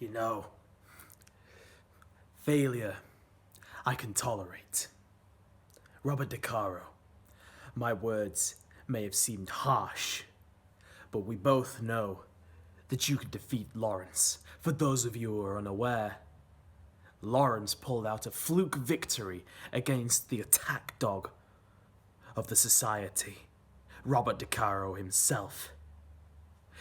You know, failure I can tolerate. Robert De Caro, my words may have seemed harsh, but we both know that you could defeat Lawrence. For those of you who are unaware, Lawrence pulled out a fluke victory against the attack dog of the society, Robert De Caro himself.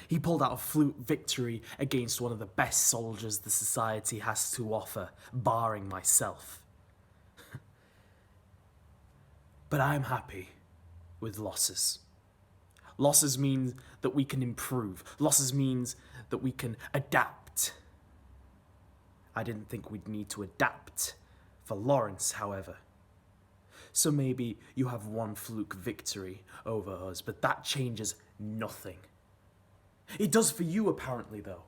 He pulled out a fluke victory against one of the best soldiers the society has to offer, barring myself. But I am happy with losses. Losses mean that we can improve. Losses means that we can adapt. I didn't think we'd need to adapt for Lawrence, however. So maybe you have one fluke victory over us, but that changes nothing. It does for you, apparently, though.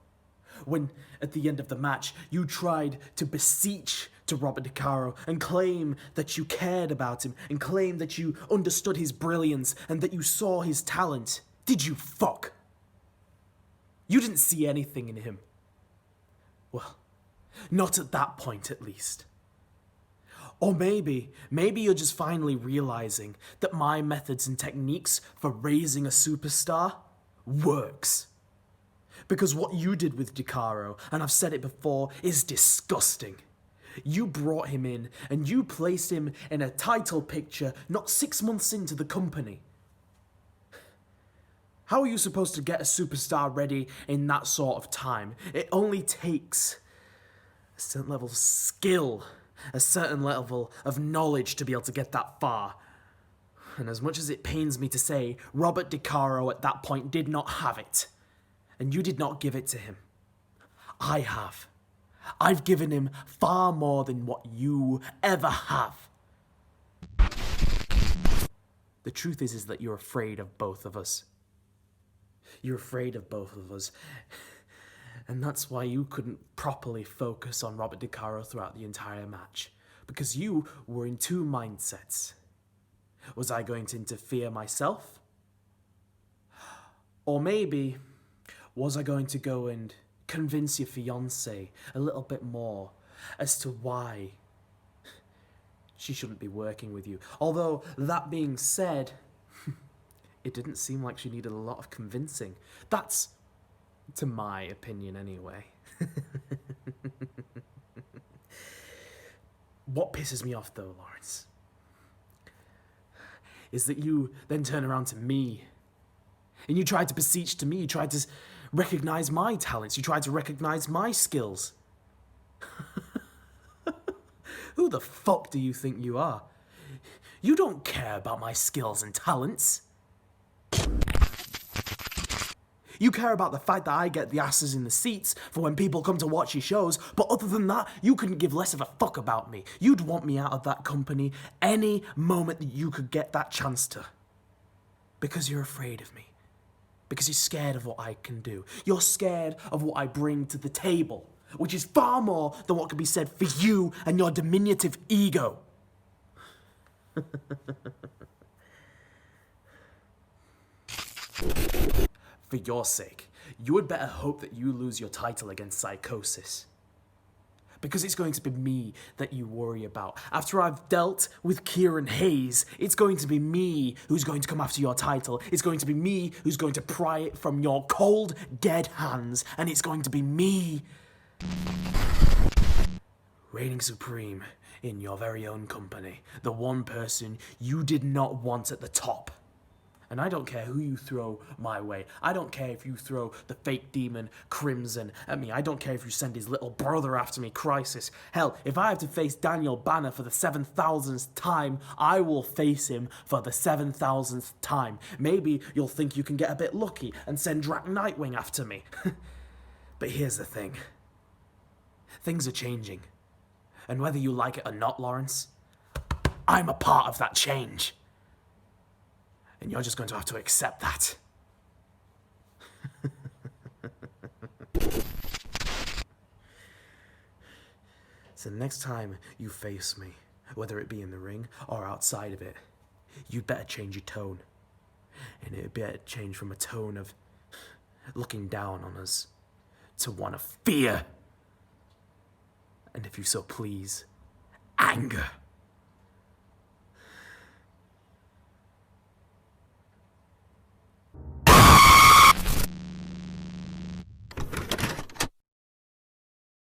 When, at the end of the match, you tried to beseech to Robert De Caro and claim that you cared about him and claim that you understood his brilliance and that you saw his talent. Did you fuck? You didn't see anything in him. Well, not at that point, at least. Or maybe you're just finally realizing that my methods and techniques for raising a superstar works. Because what you did with De Caro, and I've said it before, is disgusting. You brought him in and you placed him in a title picture not 6 months into the company. How are you supposed to get a superstar ready in that sort of time? It only takes a certain level of skill, a certain level of knowledge to be able to get that far. And as much as it pains me to say, Robert De Caro at that point did not have it. And you did not give it to him. I have. I've given him far more than what you ever have. The truth is that you're afraid of both of us. You're afraid of both of us. And that's why you couldn't properly focus on Robert De Caro throughout the entire match. Because you were in two mindsets. Was I going to interfere myself? Or maybe, was I going to go and convince your fiancée a little bit more as to why she shouldn't be working with you? Although, that being said, it didn't seem like she needed a lot of convincing. That's, to my opinion anyway. What pisses me off though, Lawrence, is that you then turn around to me and you tried to beseech to me, you tried to recognize my talents, you tried to recognize my skills. Who the fuck do you think you are? You don't care about my skills and talents. You care about the fact that I get the asses in the seats for when people come to watch your shows, but other than that, you couldn't give less of a fuck about me. You'd want me out of that company any moment that you could get that chance to. Because you're afraid of me. Because you're scared of what I can do. You're scared of what I bring to the table, which is far more than what can be said for you and your diminutive ego. For your sake, you had better hope that you lose your title against Psychosis. Because it's going to be me that you worry about. After I've dealt with Kieran Hayes, it's going to be me who's going to come after your title. It's going to be me who's going to pry it from your cold, dead hands. And it's going to be me reigning supreme in your very own company. The one person you did not want at the top. And I don't care who you throw my way. I don't care if you throw the fake demon Crimson at me. I don't care if you send his little brother after me, Crisis. Hell, if I have to face Daniel Banner for the 7,000th time, I will face him for the 7,000th time. Maybe you'll think you can get a bit lucky and send Drac Nightwing after me. But here's the thing. Things are changing. And whether you like it or not, Lawrence, I'm a part of that change. And you're just going to have to accept that. So next time you face me, whether it be in the ring or outside of it, you'd better change your tone. And it'd better change from a tone of looking down on us to one of fear. and if you so please, anger.